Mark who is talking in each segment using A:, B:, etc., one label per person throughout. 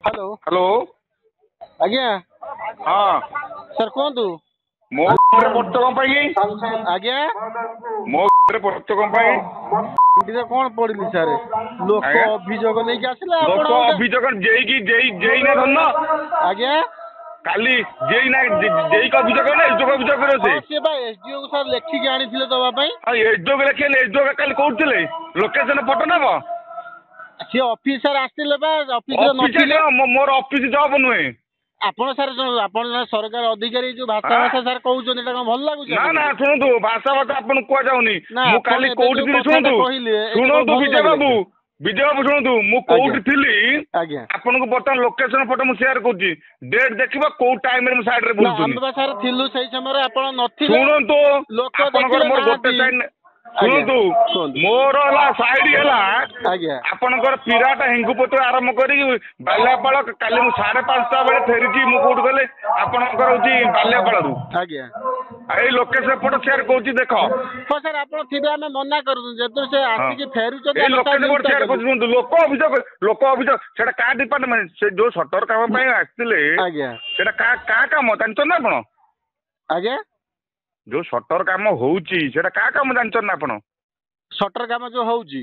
A: Hello
B: hello
A: आज्ञा
B: हाँ
A: sir कहतु
B: मो पड़त कौन
A: आज्ञा
B: मो पड़त कौन
A: कौन पड़ी सर लोक
B: आज्ञा?
A: अभियोग नहीं आसिला
B: लोक अभियोग जेई ना धन
A: आज्ञा
B: काली जेई ना जेई का अभियोग ना एसडीओ का अभियोग करो से
A: सी एसडीओ को सर लेखिक आनी दवाई
B: एसडीओ लेखे एसडीओ काली कौन लोकेशन फोटो नब
A: सी ऑफिसर
B: ऑफिस मोर ऑफिस जॉब नुहे
A: आपण सर आपण सरकार अधिकारी जो भाषा भाषा सर कहउछन एटा भल लागु
B: ना ना सुनतु भाषा भाषा आपन को जाउनी मु काली कोउठी थिली सुनतु विजय बाबू शुणु मु कोउठी थिली
A: आज्ञा
B: आपन को बर्तमान लोकेशन फोटो मु शेयर करछि डेट देखिबा को टाइम रे मु साइड रे बुलुछुनी
A: हम सर थिलु सही समय रे आपण नथिले
B: सुनतु
A: लोक
B: आपन मोर गोटे साइड शुणु मोर साइड है आपनकर पिराट हिंगुपतु आरंभ करी बाल्यापाल काली मु 5:30 बेले फेरी मुझे गले आपनकर होची बाल्यापाल ए लोकेशन फोटो शेयर करछि देखो
A: हां सर आपण थिबे हम मना करू जेतु से आसी फेरू छ
B: ए लोकेशन फोटो शेयर करछि सुनतु लोक अभियोग सेटा का डिपार्टमेंट से जो सटर काम पई आस्तिले सेटा का काम जानछन ना आपण
A: आज्ञा
B: जो सटर काम होउची सेटा का काम जानछन ना आपण
A: सटर काम जो होउची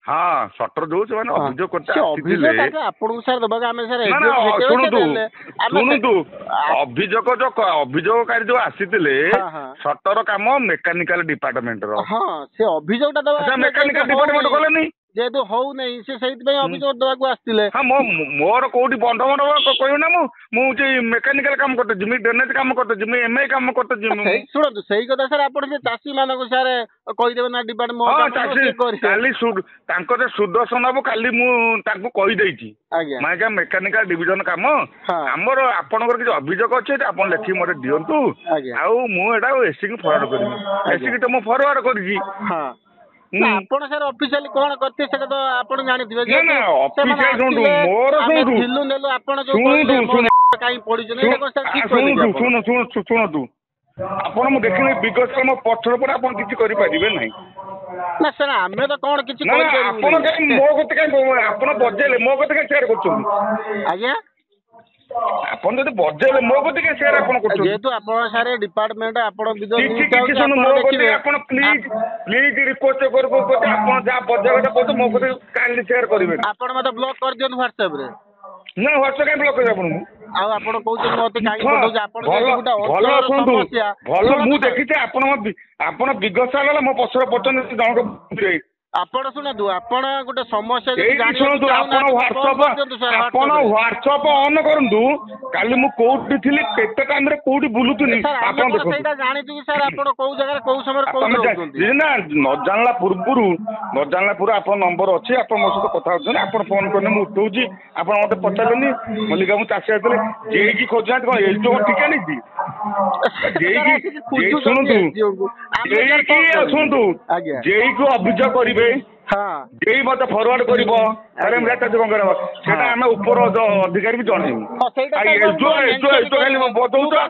B: हाँ सटर जो माने अभियोग करते
A: अभियोग आपन सर दबा हम सर
B: शुणु अभियोग जो अभियोगकारी जो आसीतिले सटर काम मेकानिकल डिपार्टमेंट रो
A: हां से अभियोगटा दबा
B: मेकानिकल डिपार्टमेंट गलेनी
A: जेतु हो नहीं से सहित पे अभियोग दबा को आस्तिले
B: हां मोर कोठी बंद कहू ना मु मेकानिकल काम करते जिमी ड्रेनेज काम करते जिमी एमआई काम करते जिमी
A: सुनतु सही कथा सर आपण से चासी मानको सर कहि देबे ना डिपार्टमेंट
B: काली तांको जे सुदर्शन बाबू काली मु तांको कहि देइची माने का मेकानिकल डिवीजन काम हमर आपनकर कि अभियोग अछि आपन लेखि मरे दियंतु आ मु एटा एससी को फॉरवर्ड करबी एससी के तो मु फॉरवर्ड करजी
A: हां आपण सर ऑफिशियली कोन करते सेटा तो आपण जानि दिबे
B: ना ऑफिशियल सुनु मोर सुनु
A: दिल्लु नेलो आपण जो काई पड़ी जने एटा को सर ठीक
B: सुनु आपण मु देखिने बिगस मो पथर पर आपण किछि करि परिबे नै
A: ना सर हमें तो कोन किछि
B: करि आपण मो गते काई आपण बजेले मो गते काई शेयर करछन
A: आज्ञा
B: आपण जदि बजेले मो गते काई शेयर आपण करछन
A: जेतु आपण सारे डिपार्टमेंट आपण
B: किछि सुनु मो गते आपण प्लीज रिक्वेस्ट करबो गते आपण जा बजेले पतो मो गते काइंडली शेयर करिवे
A: आपण मते ब्लॉक कर दियन WhatsApp रे
B: ना WhatsApp काई ब्लॉक कर आपण
A: आ आपण कहउछ मते काई पठौ आपण
B: भलो सुनतु भलो मु देखिते आपण बिगसाला मो पसर पटन जणक
A: आपण सुनतु आपण गोटे समस्या
B: सुनतु आपण व्हाट्सएप ऑन करंतु काली मु कोठी थिली केते टाइम रे कोठी बुलुतुनी
A: आपण देखो सेटा जानि छु सर आपण को जगह को समय को रहउछन
B: ना न जानला पुरु आपण नंबर अछि आपण मो सहित कथा होछन आपण फोन करने मु उठौची आपण मते पचारनी मलिका मु चासी आतले जेई की खोजा को ए जो ठिका नै दी जेई की सुनतु जेई की सुनतु जेई को अभियोग करिवे
A: हां
B: जेई मते फॉरवर्ड करिवो अरे हम रेटा जो करबो सेटा हम ऊपर अधिकारी भी जणैमु
A: हां सेटा
B: जो खाली बतौतो